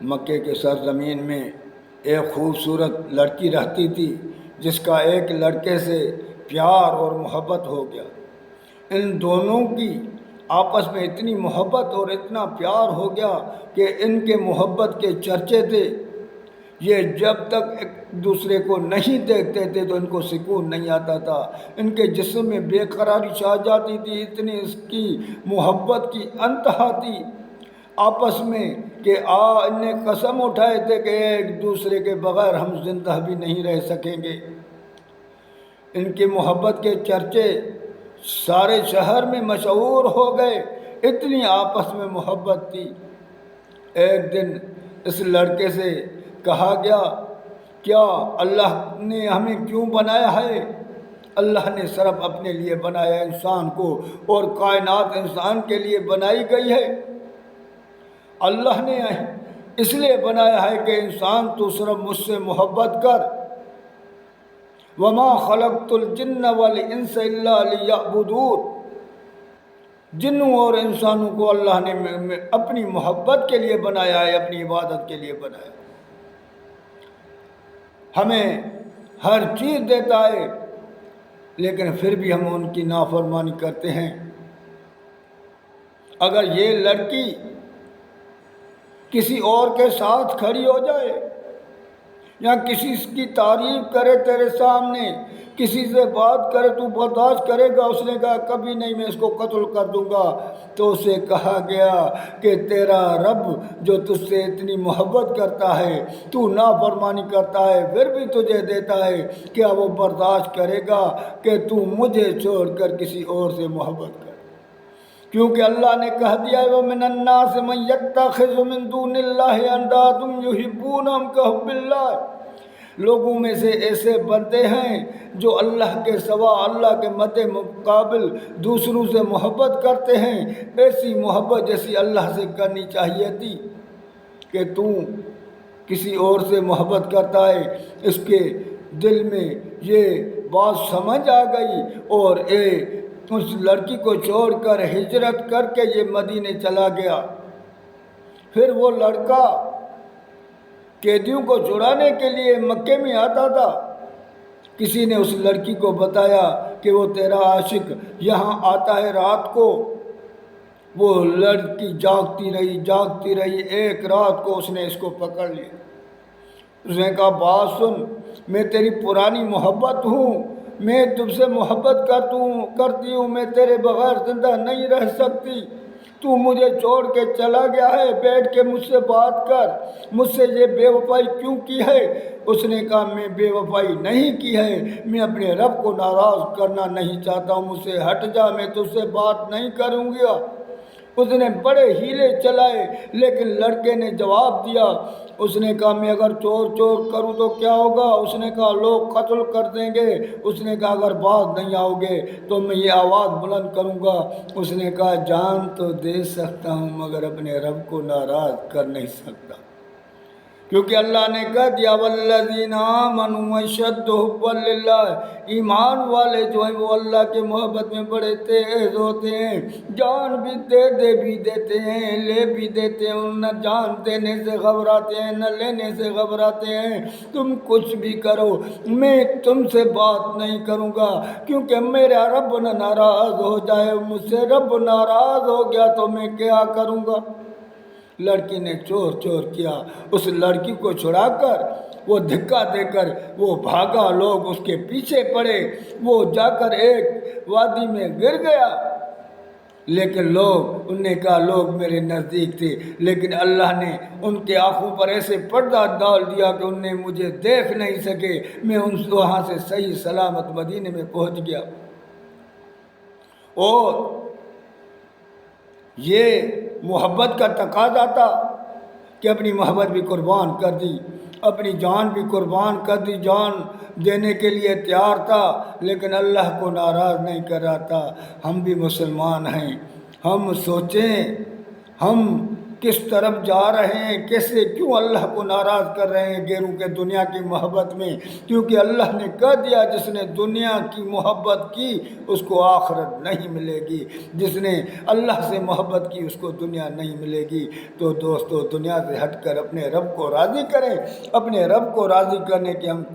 مکے کے سرزمین میں ایک خوبصورت لڑکی رہتی تھی جس کا ایک لڑکے سے پیار اور محبت ہو گیا۔ ان دونوں کی آپس میں اتنی محبت اور اتنا پیار ہو گیا کہ ان کے محبت کے چرچے تھے۔ یہ جب تک ایک دوسرے کو نہیں دیکھتے تھے تو ان کو سکون نہیں آتا تھا، ان کے جسم میں بے قراری چھا جاتی تھی، اتنی اس کی محبت کی انتہا تھی آپس میں کہ ان نے قسم اٹھائے تھے کہ ایک دوسرے کے بغیر ہم زندہ بھی نہیں رہ سکیں گے۔ ان کی محبت کے چرچے سارے شہر میں مشہور ہو گئے، اتنی آپس میں محبت تھی۔ ایک دن اس لڑکے سے کہا گیا، کیا اللہ نے ہمیں کیوں بنایا ہے؟ اللہ نے صرف اپنے لیے بنایا انسان کو، اور کائنات انسان کے لیے بنائی گئی ہے۔ اللہ نے اس لیے بنایا ہے کہ انسان تو صرف مجھ سے محبت کر۔ وَمَا خَلَقْتُ الْجِنَّ وَالْإِنسَ إِلَّا لِيَعْبُدُونِ۔ جنوں اور انسانوں کو اللہ نے اپنی محبت کے لیے بنایا ہے، اپنی عبادت کے لیے بنایا۔ ہمیں ہر چیز دیتا ہے لیکن پھر بھی ہم ان کی نافرمانی کرتے ہیں۔ اگر یہ لڑکی کسی اور کے ساتھ کھڑی ہو جائے یا کسی کی تعریف کرے تیرے سامنے، کسی سے بات کرے، تو برداشت کرے گا؟ اس نے کہا کبھی نہیں، میں اس کو قتل کر دوں گا۔ تو اسے کہا گیا کہ تیرا رب جو تجھ سے اتنی محبت کرتا ہے، تو نافرمانی کرتا ہے، پھر بھی تجھے دیتا ہے، کیا وہ برداشت کرے گا کہ تو مجھے چھوڑ کر کسی اور سے محبت کر؟ کیونکہ اللہ نے کہہ دیا ہے وَمِنَ النَّاسِ مَن يَتَّخِذُ مِن دُونِ اللَّهِ أَندَادًا يُحِبُّونَهُمْ كَحُبِّ اللَّهِ۔ لوگوں میں سے ایسے بندے ہیں جو اللہ کے سوا، اللہ کے مد مقابل دوسروں سے محبت کرتے ہیں، ایسی محبت جیسی اللہ سے کرنی چاہیے تھی۔ کہ تو کسی اور سے محبت کرتا ہے، اس کے دل میں یہ بات سمجھ آ گئی اور اس لڑکی کو چھوڑ کر ہجرت کر کے یہ مدینے چلا گیا۔ پھر وہ لڑکا قیدیوں کو چھڑانے کے لیے مکے میں آتا تھا۔ کسی نے اس لڑکی کو بتایا کہ وہ تیرا عاشق یہاں آتا ہے رات کو۔ وہ لڑکی جاگتی رہی، ایک رات کو اس نے اس کو پکڑ لیا۔ اس نے کہا بات سن، میں تیری پرانی محبت ہوں، میں تجھ سے محبت کرتی ہوں، میں تیرے بغیر زندہ نہیں رہ سکتی، تو مجھے چھوڑ کے چلا گیا ہے، بیٹھ کے مجھ سے بات کر، مجھ سے یہ بے وفائی کیوں کی ہے؟ اس نے کہا میں بے وفائی نہیں کی ہے، میں اپنے رب کو ناراض کرنا نہیں چاہتا ہوں، مجھ سے ہٹ جا، میں تجھ سے بات نہیں کروں گا۔ اس نے بڑے ہیلے چلائے لیکن لڑکے نے جواب دیا۔ اس نے کہا میں اگر چور کروں تو کیا ہوگا؟ اس نے کہا لوگ قتل کر دیں گے۔ اس نے کہا اگر باز نہیں آؤ گے تو میں یہ آواز بلند کروں گا۔ اس نے کہا جان تو دے سکتا ہوں مگر اپنے رب کو ناراض کر نہیں سکتا، کیونکہ اللہ نے کہہ دیا والذین آمنوا اشد حبا للہ، ایمان والے جو ہیں وہ اللہ کے محبت میں بڑے تیز ہوتے ہیں، جان بھی دیتے ہیں، لے بھی دیتے ہیں، نہ جان دینے سے گھبراتے ہیں نہ لینے سے گھبراتے ہیں۔ تم کچھ بھی کرو میں تم سے بات نہیں کروں گا، کیونکہ میرا رب نہ ناراض ہو جائے، مجھ سے رب ناراض ہو گیا تو میں کیا کروں گا؟ لڑکی نے چور کیا، اس لڑکی کو چھڑا کر وہ دھکا دے کر وہ بھاگا، لوگ اس کے پیچھے پڑے، وہ جا کر ایک وادی میں گر گیا۔ لیکن ان نے کہا لوگ میرے نزدیک تھے، لیکن اللہ نے ان کے آنکھوں پر ایسے پردہ ڈال دیا کہ ان نے مجھے دیکھ نہیں سکے، میں وہاں سے صحیح سلامت مدینے میں پہنچ گیا۔ اور یہ محبت کا تقاضا تھا کہ اپنی محبت بھی قربان کر دی، اپنی جان بھی قربان کر دی، جان دینے کے لیے تیار تھا لیکن اللہ کو ناراض نہیں کر رہا تھا۔ ہم بھی مسلمان ہیں، ہم سوچیں ہم کس طرف جا رہے ہیں، کیسے کیوں اللہ کو ناراض کر رہے ہیں غیروں کے دنیا کی محبت میں، کیونکہ اللہ نے کہہ دیا جس نے دنیا کی محبت کی اس کو آخرت نہیں ملے گی، جس نے اللہ سے محبت کی اس کو دنیا نہیں ملے گی۔ تو دوستو دنیا سے ہٹ کر اپنے رب کو راضی کریں، اپنے رب کو راضی کرنے کے ہم